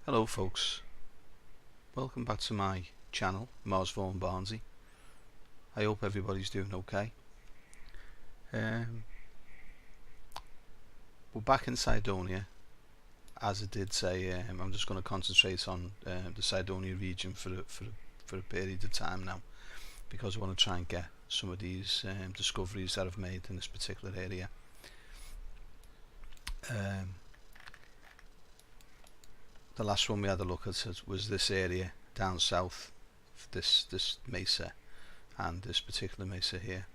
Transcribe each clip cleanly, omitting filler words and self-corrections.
Hello folks, welcome back to my channel, Mars Vaughan Barnsy. I hope everybody's doing okay. We're back in Cydonia. As I did say, I'm just going to concentrate on the Cydonia region for a period of time now, because I want to try and get some of these discoveries that I've made in this particular area. The last one we had a look at was this area down south, this mesa, and this particular mesa here.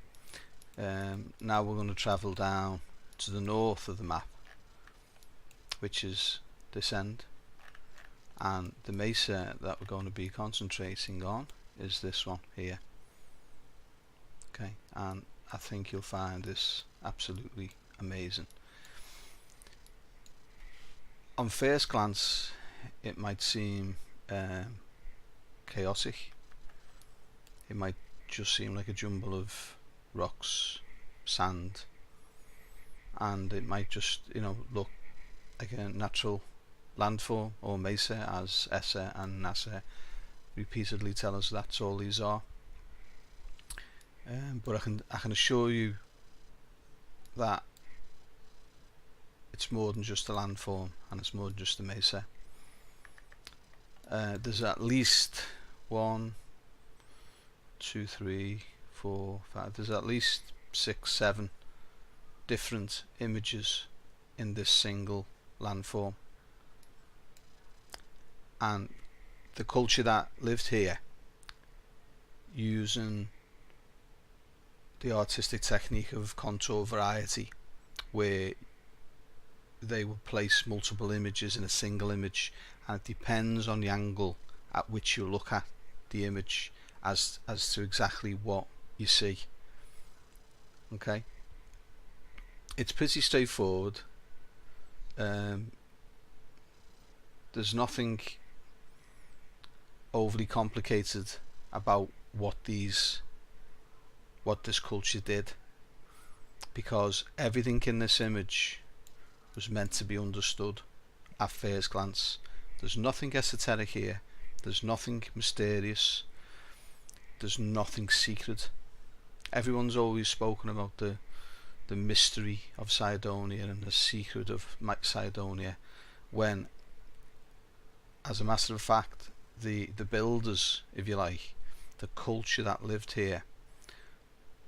Now we're going to travel down to the north of the map, which is this end, and the mesa that we're going to be concentrating on is this one here. Okay, and I think you'll find this absolutely amazing. On first glance it might seem chaotic. It might just seem like a jumble of rocks, sand, and it might just, look like a natural landform or mesa, as Essa and NASA repeatedly tell us that's all these are. But I can assure you that it's more than just a landform, and it's more than just a mesa. There's at least 1, 2, 3, 4, 5. There's at least 6, 7 different images in this single landform, and the culture that lived here, using the artistic technique of contour variety, where they would place multiple images in a single image, and it depends on the angle at which you look at the image as to exactly what you see. Okay, it's pretty straightforward. There's nothing overly complicated about what this culture did, because everything in this image was meant to be understood at first glance. There's nothing esoteric here, there's nothing mysterious, there's nothing secret. Everyone's always spoken about the mystery of Cydonia and the secret of Cydonia, when, as a matter of fact, the builders, if you like, the culture that lived here,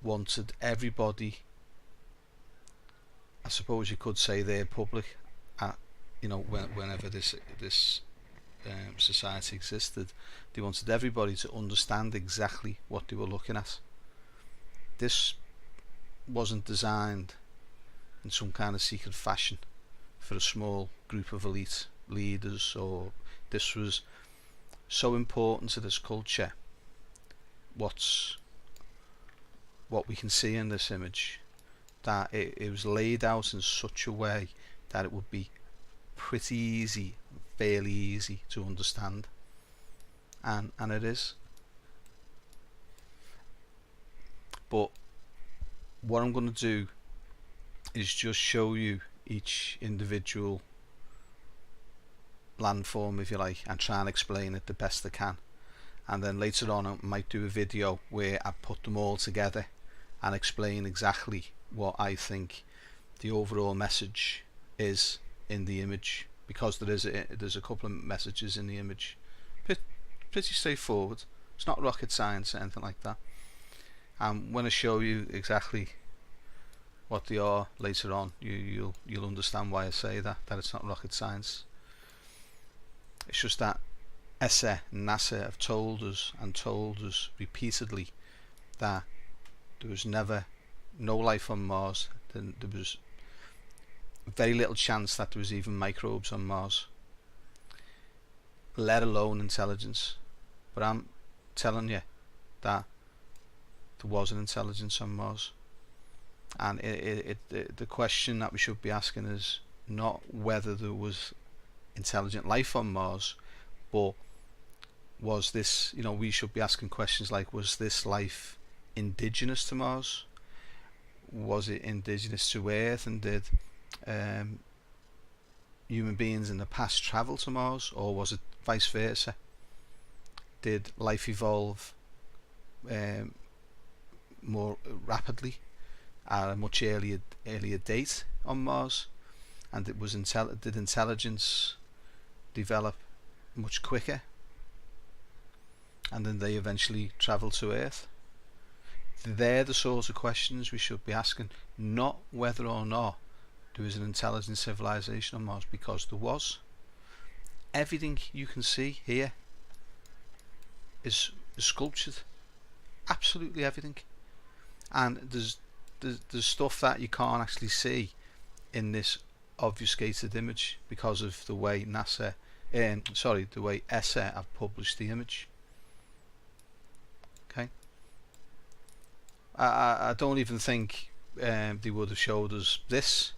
wanted everybody, I suppose you could say, their public, whenever this society existed, they wanted everybody to understand exactly what they were looking at. This wasn't designed in some kind of secret fashion for a small group of elite leaders, or this was so important to this culture, what we can see in this image, that it was laid out in such a way that it would be pretty easy, fairly easy to understand, and it is. But what I'm going to do is just show you each individual landform, if you like, and try and explain it the best I can, and then later on I might do a video where I put them all together and explain exactly what I think the overall message is in the image, because there's a couple of messages in the image. Pretty straightforward. It's not rocket science or anything like that. When I show you exactly what they are later on, you'll understand why I say that it's not rocket science. It's just that Essa and NASA have told us repeatedly that there was never no life on Mars. There was very little chance that there was even microbes on Mars, let alone intelligence. But I'm telling you that there was an intelligence on Mars, and the question that we should be asking is not whether there was intelligent life on Mars, but was this, we should be asking questions like, was this life indigenous to Mars? Was it indigenous to Earth, and did human beings in the past travel to Mars, or was it vice versa? Did life evolve more rapidly at a much earlier date on Mars, and it was did intelligence develop much quicker, and then they eventually travelled to Earth? They're the sorts of questions we should be asking, not whether or not there was an intelligent civilization on Mars, because there was. Everything you can see here is sculptured, absolutely everything, and there's stuff that you can't actually see in this obfuscated image because of the way NASA, the way ESA have published the image. Okay, I don't even think they would have showed us this,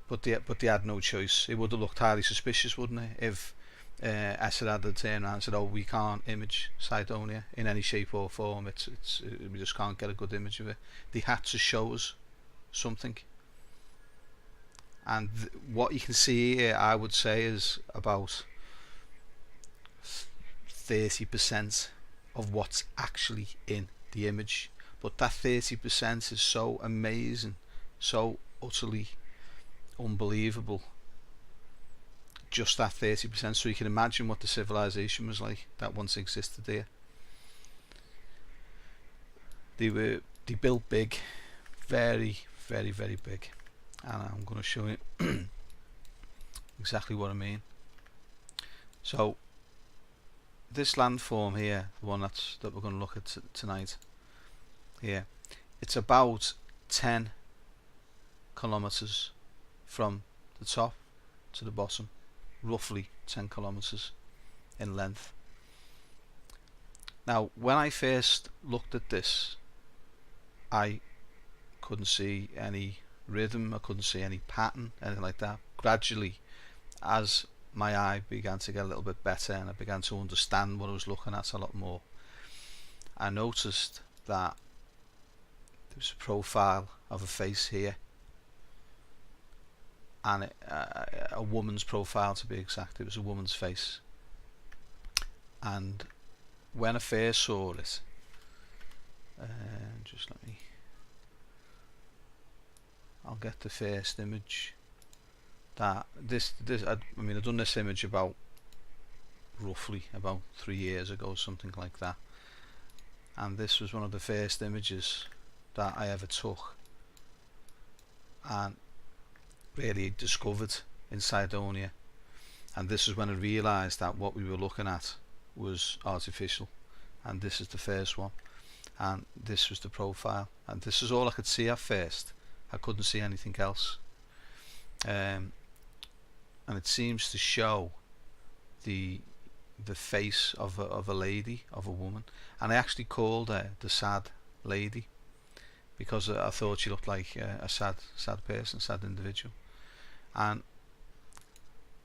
but they had no choice. It would have looked highly suspicious, wouldn't it, if ESA had to turn around and said, "Oh, we can't image Cydonia in any shape or form. We just can't get a good image of it." They had to show us something, and what you can see here, I would say, is about 30% of what's actually in the image. But that 30% is so amazing, so utterly unbelievable. Just that 30%, so you can imagine what the civilization was like that once existed there. They built big, very, very, very big, and I'm going to show you exactly what I mean. So this landform here, the one that we're going to look at tonight, here, it's about 10 kilometers from the top to the bottom, roughly 10 kilometers in length. Now, when I first looked at this, I couldn't see any rhythm, I couldn't see any pattern, anything like that. Gradually, as my eye began to get a little bit better and I began to understand what I was looking at a lot more, I noticed that there was a profile of a face here, and a woman's profile, to be exact. It was a woman's face, and when I first saw it, just let me, I'll get the first image. That I mean, I've done this image roughly about 3 years ago, something like that, and this was one of the first images that I ever took and really discovered in Cydonia. And this is when I realised that what we were looking at was artificial, and this is the first one, and this was the profile, and this is all I could see at first. I couldn't see anything else, and it seems to show the face of a lady, of a woman, and I actually called her the sad lady, because I thought she looked like a sad person, sad individual, and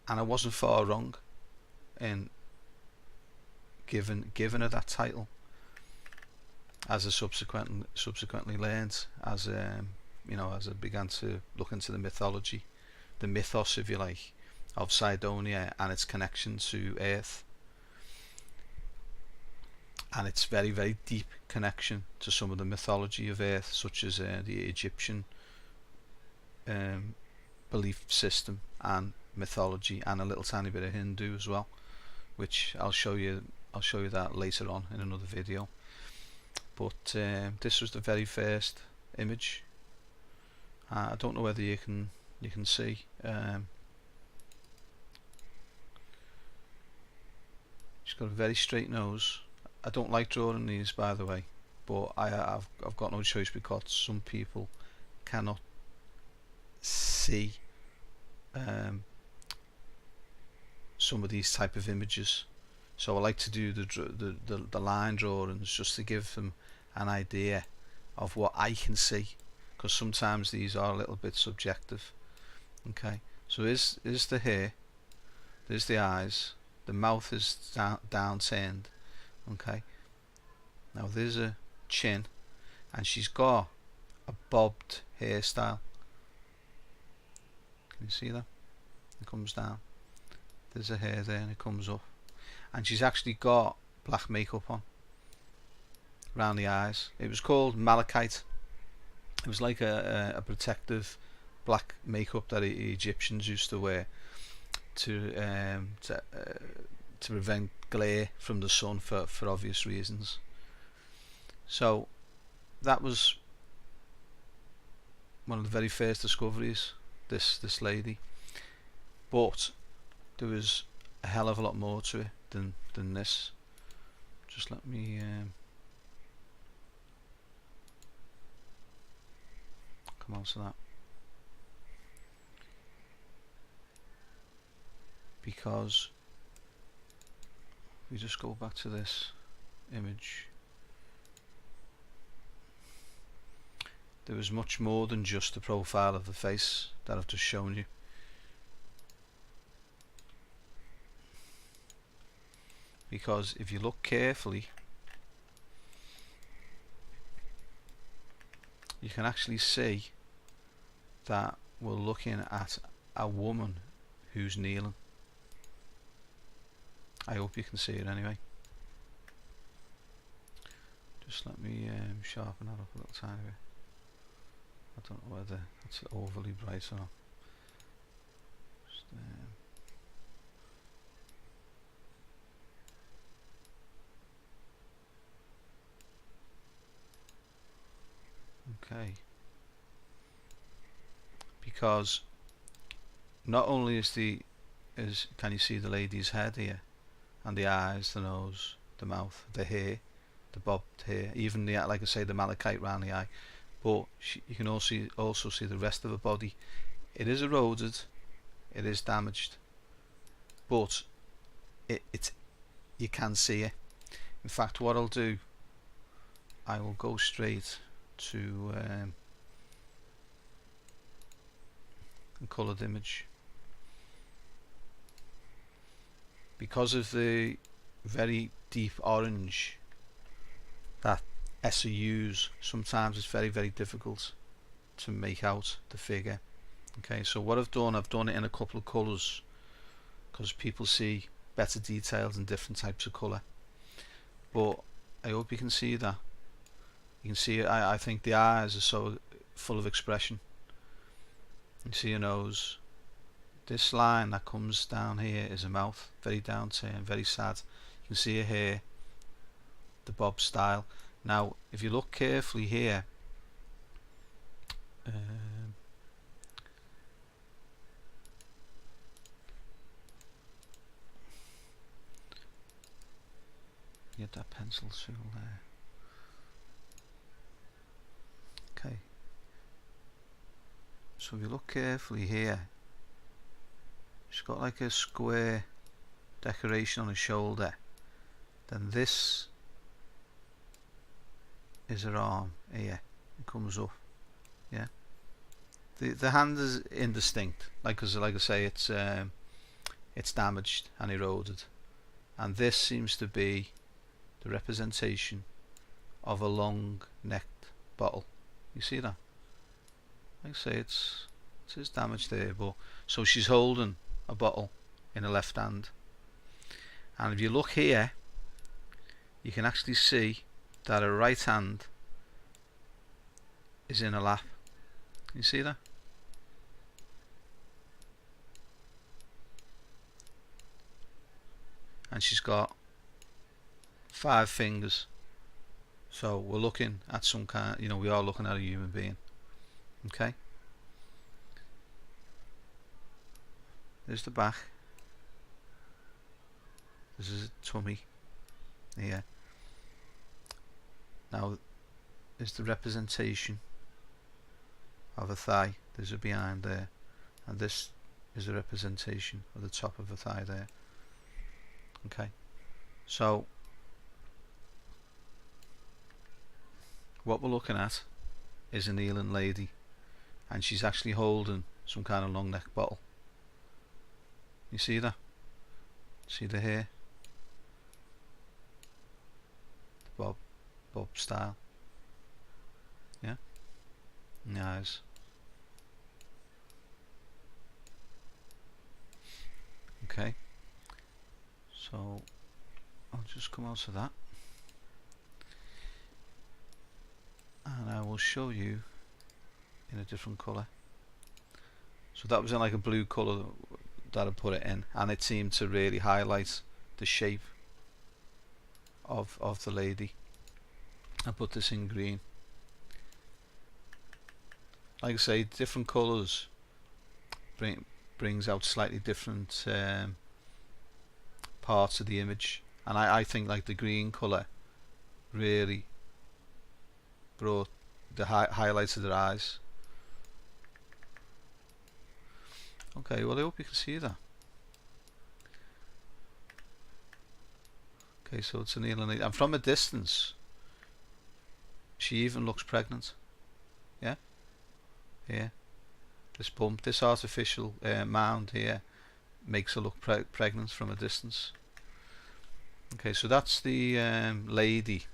I wasn't far wrong in giving her that title, as I subsequently learned, as as I began to look into the mythology, the mythos, if you like, of Cydonia and its connection to Earth, and its very, very deep connection to some of the mythology of Earth, such as the Egyptian belief system and mythology, and a little tiny bit of Hindu as well, which I'll show you that later on in another video. But this was the very first image. I don't know whether you can see. She's got a very straight nose. I don't like drawing these, by the way, but I've got no choice, because some people cannot see some of these type of images, so I like to do the line drawings just to give them an idea of what I can see, because sometimes these are a little bit subjective. Okay, so here's the hair, there's the eyes, the mouth is down turned. Okay, now there's a chin, and she's got a bobbed hairstyle. Can you see that? It comes down. There's her hair there and it comes up. And she's actually got black makeup on around the eyes. It was called malachite. It was like a protective black makeup that Egyptians used to wear to prevent glare from the sun for obvious reasons. So that was one of the very first discoveries, this lady. But there was a hell of a lot more to it than this. Just let me come on to that, because we just go back to this image. There was much more than just the profile of the face that I've just shown you. Because if you look carefully, you can actually see that we're looking at a woman who's kneeling. I hope you can see it anyway. Just let me sharpen that up a little tiny bit. I don't know whether that's overly bright or not. Just, okay. Because not only can you see the lady's head here, and the eyes, the nose, the mouth, the hair, the bobbed hair, even the, like I say, the malachite round the eye, but you can also see the rest of her body. It is eroded, it is damaged, but you can see it. In fact, what I'll do, I will go straight to a coloured image. Because of the very deep orange that Essa use, sometimes it's very, very difficult to make out the figure. Okay, so what I've done it in a couple of colours because people see better details in different types of colour. But I hope you can see that. You can see it. I think the eyes are so full of expression. You see her nose. This line that comes down here is a mouth, very downturned, very sad. You can see her hair, the bob style. Now, if you look carefully here, get that pencil tool there. Okay. So if you look carefully here, she's got like a square decoration on her shoulder. Then this is her arm here. It comes up. Yeah. The hand is indistinct, like I say, it's damaged and eroded. And this seems to be the representation of a long-necked bottle. You see that? Like I say, it is damaged there, but so she's holding a bottle in her left hand. And if you look here, you can actually see that her right hand is in her lap. You see that? And she's got 5 fingers. So we're looking at some kind, we are looking at a human being. Okay. There's the back. This is a tummy here. Now is the representation of a thigh. There's a behind there, and this is a representation of the top of a thigh there. Okay, so what we're looking at is a kneeling lady, and she's actually holding some kind of long neck bottle. You see that? See the hair? The bob style. Yeah? And the eyes. Okay, so I'll just come out of that and I will show you in a different colour. So that was in like a blue colour that I put it in, and it seemed to really highlight the shape of the lady. I put this in green. Like I say, different colours brings out slightly different parts of the image, and I think like the green colour really brought the highlights of their eyes. Okay, well I hope you can see that. Okay, so it's a kneeling, and from a distance she even looks pregnant. Yeah, here, this bump, this artificial mound here makes her look pregnant from a distance. Okay, so that's the lady.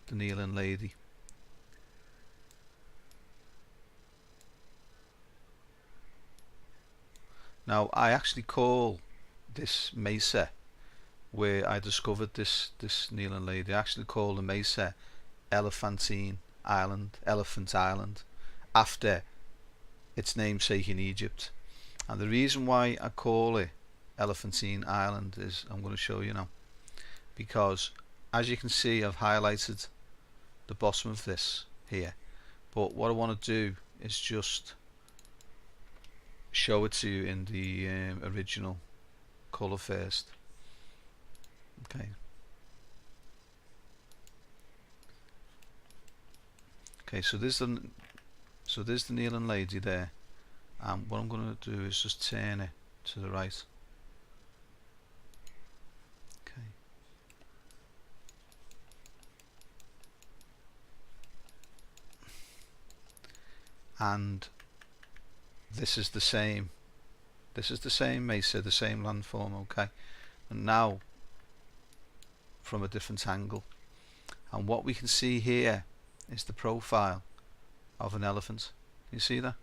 The kneeling lady. Now I actually call this mesa, where I discovered this kneeling lady, I actually call the mesa Elephant Island, after its namesake in Egypt. And the reason why I call it Elephantine Island is, I'm going to show you now, because as you can see I've highlighted the bottom of this here, but what I want to do is just show it to you in the original colour first. Okay. Okay, so there's the kneeling lady there, and what I'm going to do is just turn it to the right. Okay. And this is the same mesa, the same landform. Okay, and now from a different angle, and what we can see here is the profile of an elephant. You see that?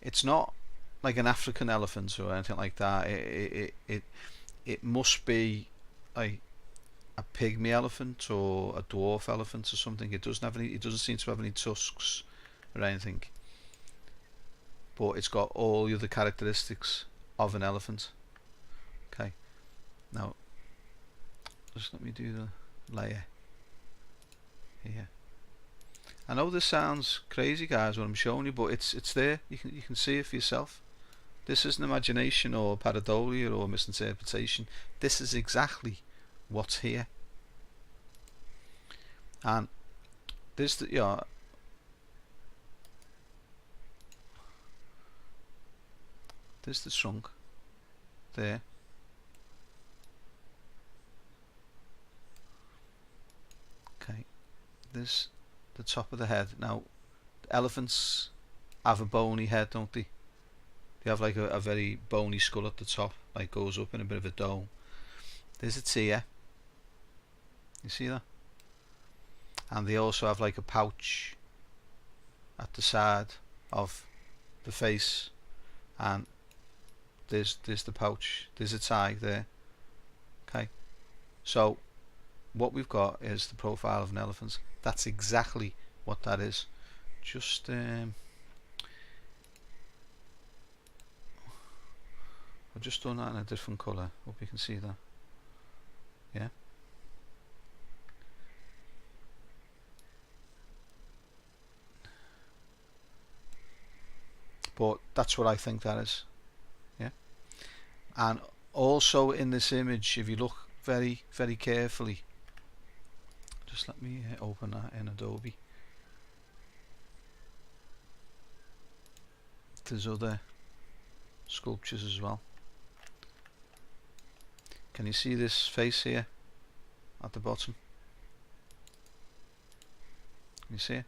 It's not like an African elephant or anything like that. It must be a pygmy elephant or a dwarf elephant or something. It doesn't have any. It doesn't seem to have any tusks or anything, but it's got all the other characteristics of an elephant. Okay, now just let me do the layer here. I know this sounds crazy, guys, what I'm showing you, but it's there. You can see it for yourself. This isn't imagination or pareidolia or misinterpretation. This is exactly what's here. And this, there's the trunk there. Okay, this the top of the head. Now elephants have a bony head, don't they? They have like a very bony skull at the top, like goes up in a bit of a dome. There's a tear, you see that? And they also have like a pouch at the side of the face, and there's the pouch, there's a tie there. Okay, so what we've got is the profile of an elephant. That's exactly what that is. Just I've just done that in a different colour. Hope you can see that. Yeah. But that's what I think that is. Yeah. And also in this image, if you look very, very carefully, just let me open that in Adobe. There's other sculptures as well. Can you see this face here at the bottom? Can you see it?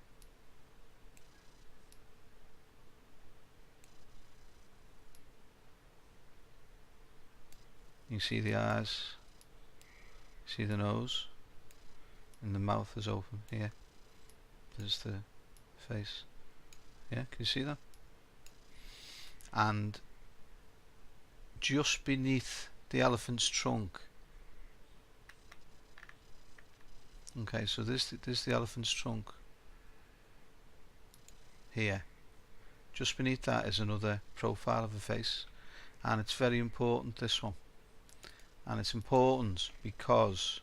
You see the eyes, see the nose, and the mouth is open here. There's the face. Yeah, can you see that? And just beneath the elephant's trunk, okay, so this is the elephant's trunk here. Just beneath that is another profile of a face, and it's very important, this one. And it's important because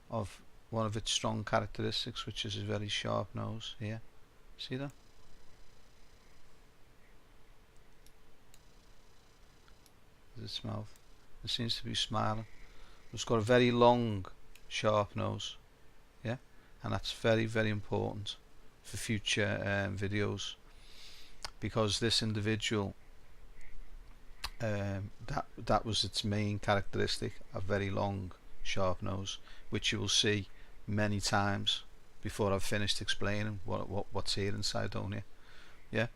of one of its strong characteristics, which is a very sharp nose here. See that? There's its mouth. It seems to be smiling. It's got a very long, sharp nose. Yeah, and that's very, very important for future videos, because this individual, that was its main characteristic, a very long, sharp nose, which you will see many times before I've finished explaining what's here in Cydonia. Yeah.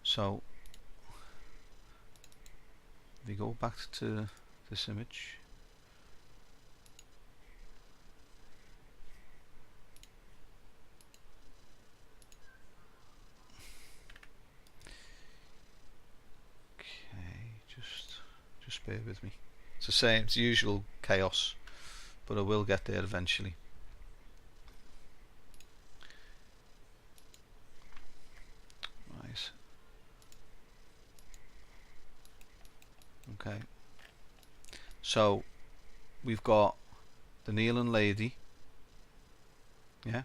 So if we go back to this image, okay, just bear with me. It's the same, it's usual chaos, but I will get there eventually. Right. Okay. So we've got the kneeling lady. Yeah.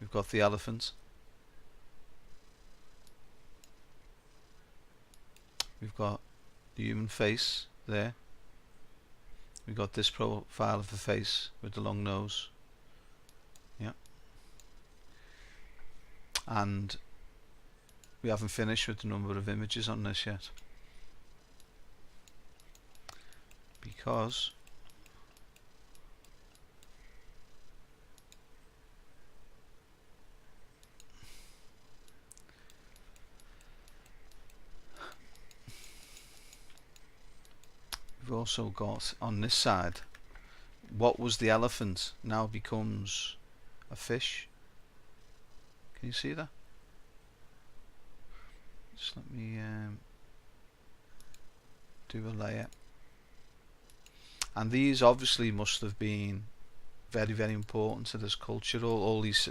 We've got the elephant. We've got the human face there. We've got this profile of the face with the long nose. Yeah. And we haven't finished with the number of images on this yet, because we've also got on this side, what was the elephant now becomes a fish. Can you see that? Just let me do a layer. And these obviously must have been very, very important to this culture. All these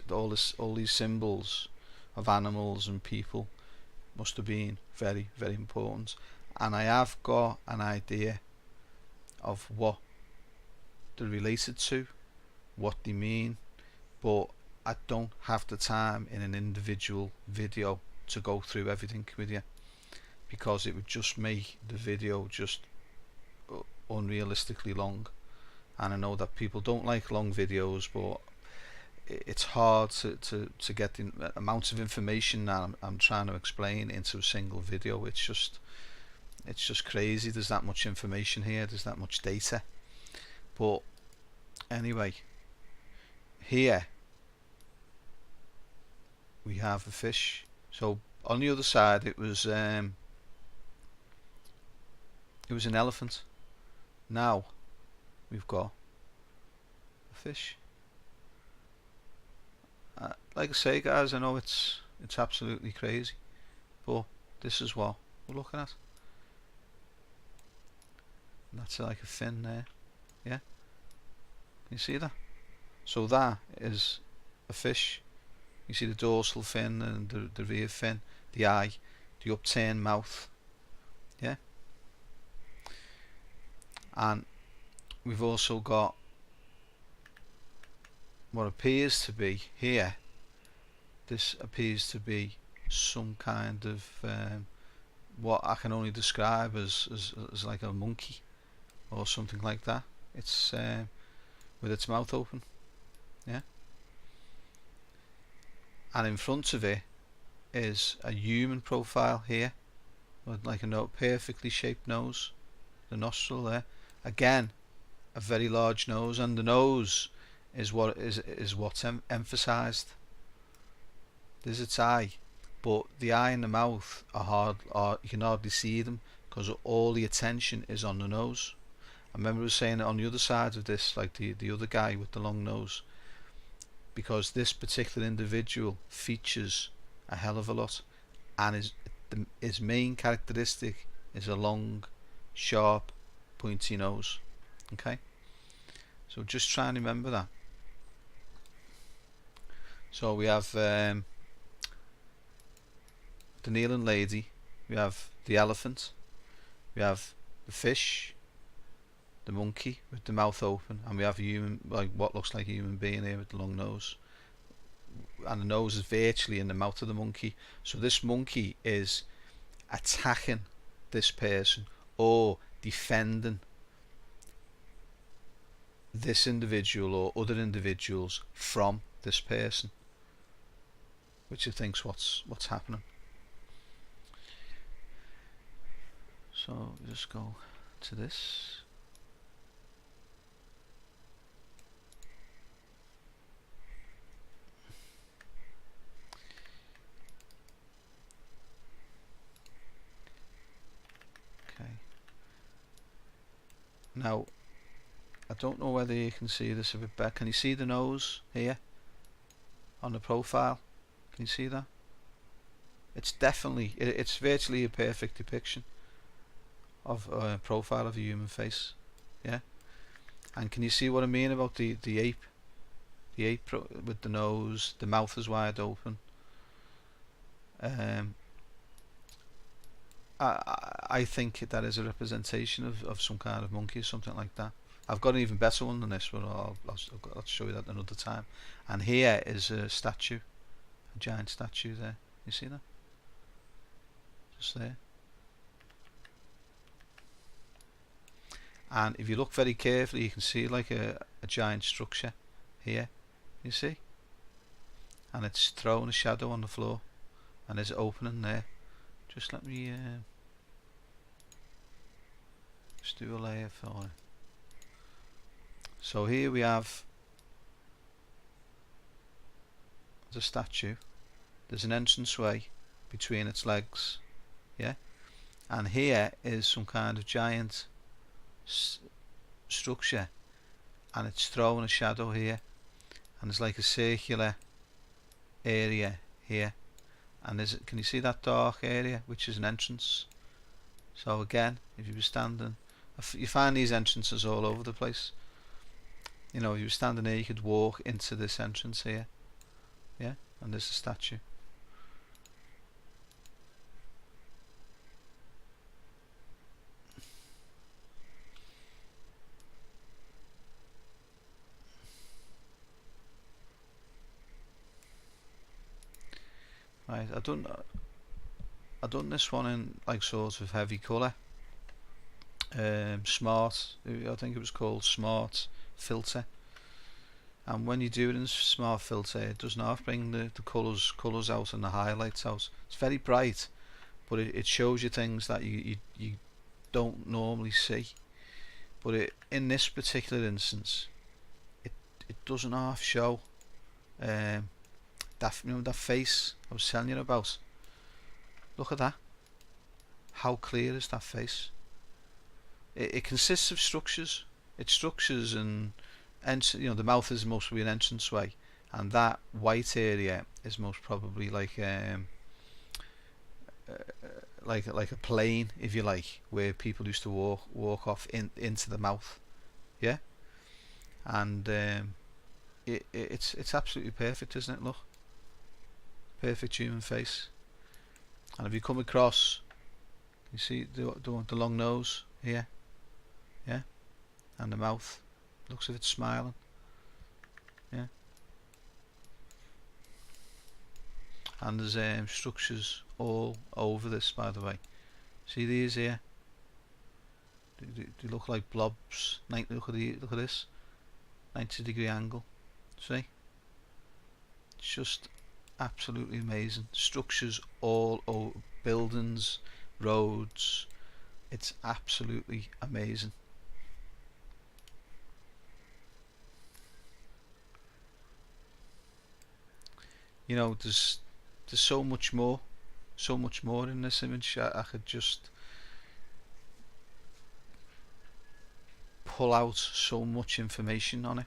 symbols of animals and people must have been very, very important. And I have got an idea of what they're related to, what they mean, but I don't have the time in an individual video to go through everything with you, because it would just make the video just unrealistically long. And I know that people don't like long videos, but it's hard to get the amounts of information that I'm trying to explain into a single video. It's just crazy. There's that much information here, there's that much data. But anyway, here we have a fish. So on the other side it was an elephant. Now we've got a fish. Like I say, guys, I know it's absolutely crazy, but this is what we're looking at. And that's like a fin there. Yeah, can you see that? So that is a fish. You see the dorsal fin and the rear fin, the eye, the upturned mouth. Yeah. And we've also got what appears to be here. This appears to be some kind of what I can only describe as like a monkey or something like that. It's with its mouth open. Yeah. And in front of it is a human profile here, with like a perfectly shaped nose, the nostril there. Again, a very large nose, and the nose is what's emphasized. There's its eye, but the eye and the mouth are hard, or you can hardly see them because all the attention is on the nose. I remember I was saying it on the other side of this, like the other guy with the long nose, because this particular individual features a hell of a lot, and his main characteristic is a long, sharp, pointy nose. Okay, so just try and remember that. So we have the kneeling lady, we have the elephant, we have the fish, the monkey with the mouth open, and we have a human, like what looks like a human being here with the long nose, and the nose is virtually in the mouth of the monkey. So this monkey is attacking this person or defending this individual or other individuals from this person, which he thinks what's happening. So just go to this. Okay. Now, I don't know whether you can see this a bit better. Can you see the nose here on the profile? Can you see that? It's definitely, it's virtually a perfect depiction of a profile of a human face. Yeah. And can you see what I mean about the ape? The ape with the nose, the mouth is wide open. I think that is a representation of some kind of monkey or something like that. I've got an even better one than this, but I'll show you that another time. And here is a statue, a giant statue there. You see that? Just there. And if you look very carefully, you can see like a giant structure here. You see? And it's throwing a shadow on the floor, and there's an opening there. Just let me just do a layer for you. So here we have the statue. There's an entranceway between its legs, yeah, and here is some kind of giant structure, and it's throwing a shadow here, and there's like a circular area here, and can you see that dark area which is an entrance? So again, if you were standing, you find these entrances all over the place. You know, if you were standing there, you could walk into this entrance here, yeah, and there's a statue. Right, I done this one in like sort of heavy colour, smart. I think it was called smart filter. And when you do it in smart filter, it does not bring the colours out and the highlights out. It's very bright, but it shows you things that you don't normally see. But in this particular instance, it doesn't half show that, you know, that face I was telling you about. Look at that. How clear is that face? It consists of structures. It's structures and you know, the mouth is mostly an entranceway, and that white area is most probably like a plane, if you like, where people used to walk off into the mouth. Yeah, and it's absolutely perfect, isn't it? Look, perfect human face. And if you come across, you see the long nose here, yeah, and the mouth looks as if it's smiling, yeah. And there's structures all over this, by the way. See these here? They look like blobs. Look at this, 90-degree angle. See? It's just absolutely amazing. Structures all over, buildings, roads. It's absolutely amazing. You know, there's so much more so much more in this image. I could just pull out so much information on it.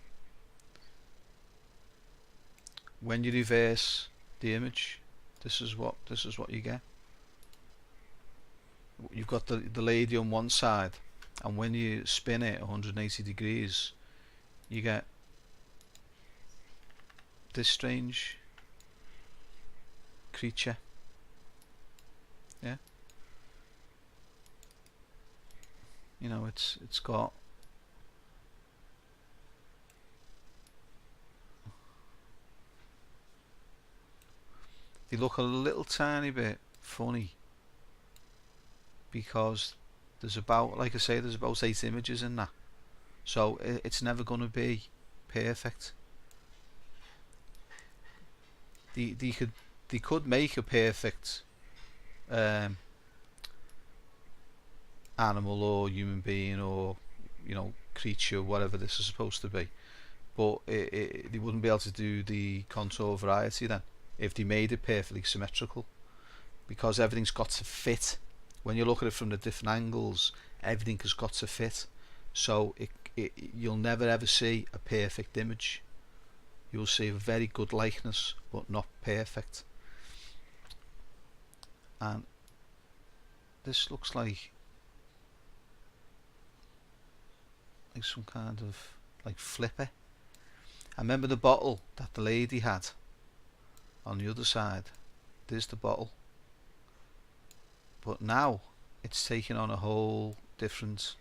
When you reverse the image, this is what you get. You've got the lady on one side, and when you spin it 180 degrees, you get this strange creature. Yeah, you know, it's got they look a little tiny bit funny because there's about, like I say, there's about 8 images in that, so it's never going to be perfect. They could make a perfect animal or human being or, you know, creature, whatever this is supposed to be, but they wouldn't be able to do the contour variety then if they made it perfectly symmetrical, because everything's got to fit. When you look at it from the different angles, everything has got to fit, so you'll never ever see a perfect image. You'll see a very good likeness but not perfect. And this looks like some kind of like flipper. I remember the bottle that the lady had on the other side. There's the bottle, but now it's taking on a whole different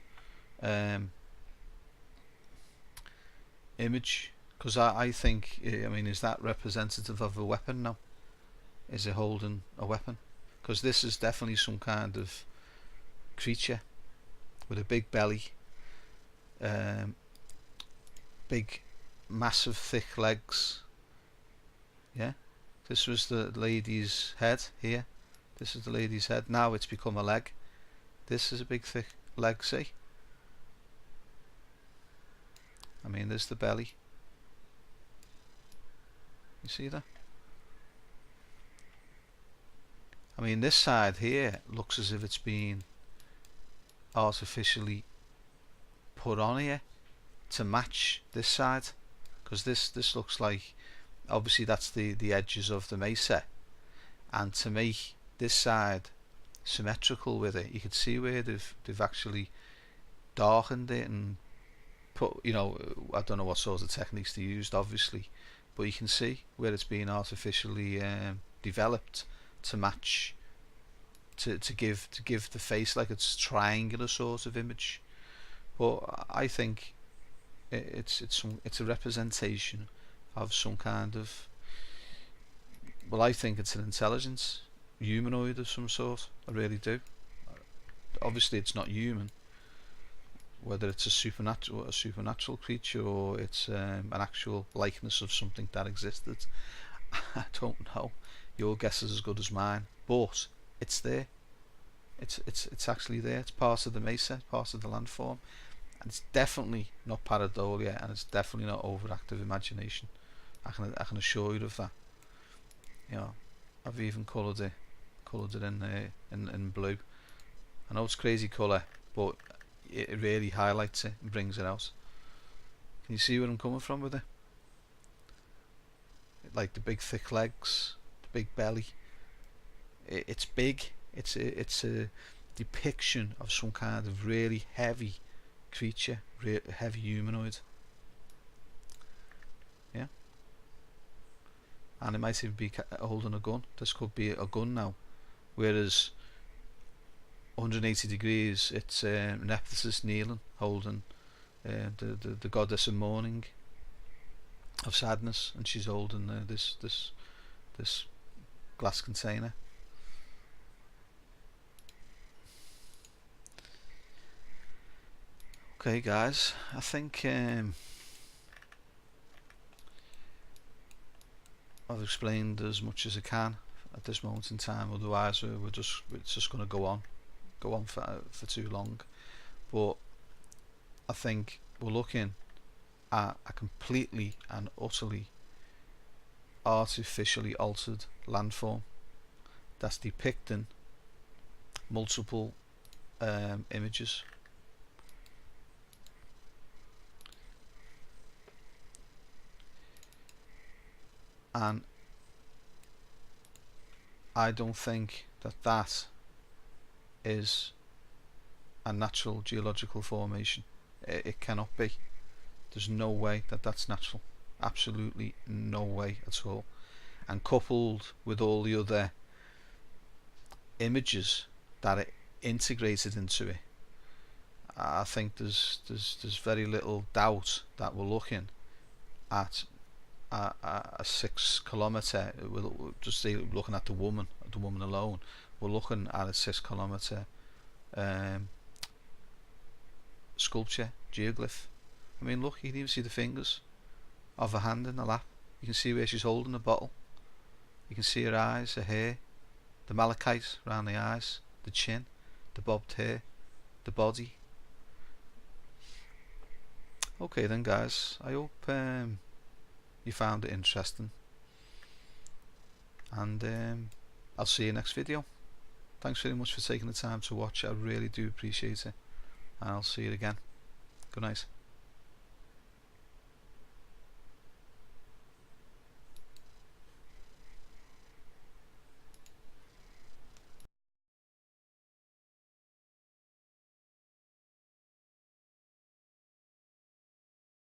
image, because I think, I mean, is that representative of a weapon now? Is it holding a weapon? Because this is definitely some kind of creature with a big belly, big massive thick legs. Yeah, this was the lady's head here. This is the lady's head. Now it's become a leg. This is a big thick leg, see? I mean, there's the belly. You see that? I mean, this side here looks as if it's been artificially put on here to match this side, because this looks like, obviously that's the edges of the mesa, and to make this side symmetrical with it, you could see where they've actually darkened it and put, you know, I don't know what sort of techniques they used obviously, but you can see where it's been artificially developed to match, to give the face like it's triangular sort of image. But I think it's a representation of some kind of, well, I think it's an intelligence, humanoid of some sort. I really do. Obviously it's not human, whether it's a supernatural creature or it's an actual likeness of something that existed. I don't know. Your guess is as good as mine, but it's there. It's actually there. It's part of the mesa, part of the landform, and it's definitely not pareidolia, and it's definitely not overactive imagination. I can assure you of that. You know, I've even coloured it in blue. I know it's crazy colour, but it really highlights it and brings it out. Can you see where I'm coming from with it? Like the big thick legs, the big belly. It's big. It's a depiction of some kind of really heavy creature, heavy humanoid. Yeah. And it might even be holding a gun. This could be a gun now. Whereas 180 degrees, it's Nepthys kneeling, holding the goddess of mourning, of sadness, and she's holding this glass container. Okay, guys, I think I've explained as much as I can at this moment in time. Otherwise, it's just going to go on for too long. But I think we're looking at a completely and utterly artificially altered landform. that's depicting multiple images. And I don't think that that is a natural geological formation. It cannot be. There's no way that that's natural. Absolutely no way at all. And coupled with all the other images that are integrated into it, I think there's very little doubt that we're looking at a 6 kilometer. We'll just say, looking at the woman alone, we're looking at a 6 kilometer sculpture, geoglyph. I mean, look, you can even see the fingers of her hand in the lap. You can see where she's holding a bottle. You can see her eyes, her hair, the malachite around the eyes, the chin, the bobbed hair, the body. Okay then, guys, I hope you found it interesting, and I'll see you next video. Thanks very much for taking the time to watch. I really do appreciate it, and I'll see you again. Good night.